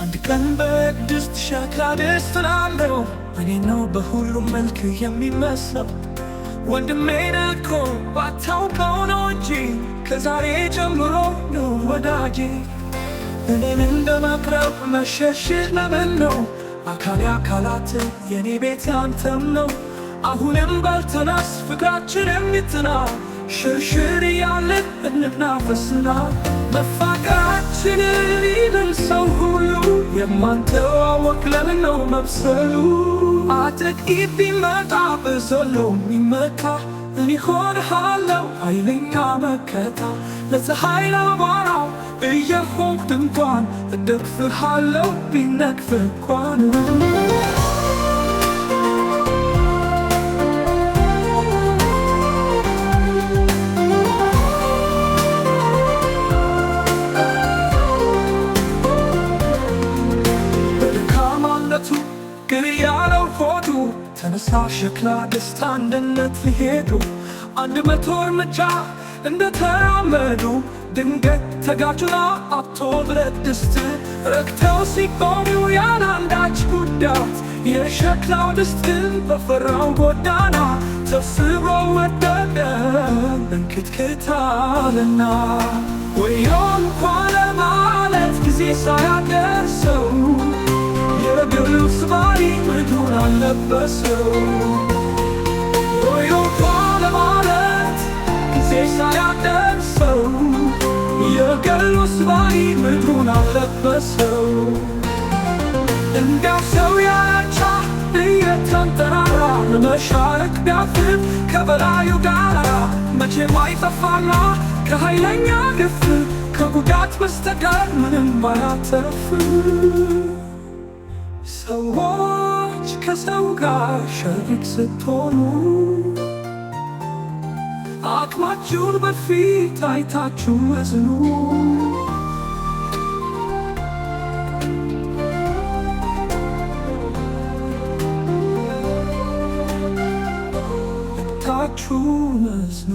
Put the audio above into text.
አንድ ቀን በቅድስት ሸክላ ድስት ላለው እኔ ነው በሁሉም መልክ የሚመስለው። ወንድሜ እኮ ባታውቀው ነው እንጂ ከዛሬ ጀምሮ ነው ወዳጄ። እኔን እንደ መቅረብ መሸሽህ ለምን ነው? አካሌ አካላት የኔ ቤት ያንተም ነው። አሁንም በልተናስ ፍቅራችን የሚትና ሽርሽር እያለን እንናፈስና መፋቀራችንን ሊድን ሰው ሁሉ የማንተዋወቅ ለምን ነው መብሰሉ? አጥቂት ቢመጣ በዘሎ የሚመካ እኔ ሆንሃለው ኃይለኛ መከታ። ለፀሐይ ለአቧራው እየሆንክ ድንኳን እደግፍሃለው ቢነቅፍ እንኳን። በድካማነቱ ግን ያለው ሆዱ ተነሳ ሸክላ ደስታ አንድነት ሊሄዱ 100 እርምጃ እንደተራመዱ ድንገት ተጋጩና አቶ ብረት ድስት ረግተው ሲቆሙ ያለ አንዳች ጉዳት የሸክላው ድስትን በፈራው ጎዳና ተስቦ ወደቀ እንክትክታልና። ወዮ እንኳን ለማለት ጊዜ ሳያደርሰው የእግር ልብስ ባሪ ምድሩን አለበሰው። ወዮ እንኳን ለማለት ጊዜ ሳያደርሰው የእግር ልብስ ባሪ ምድሩን አለበሰው። እንዲያው ሰው ያቻ እየተንጠራራ ለመሻረክ ቢያፍር ከበላዩ ጋራ መቼም አይጠፋና ከኃይለኛ ግፍ ከጉዳት በስተቀር ምንም ባያተርፍ። ሰዎች ከሰው ጋር ሸሪክ ስትሆኑ አቅማችሁን በፊት አይታችሁ እዝኑ። አይታችሁ እዝኑ።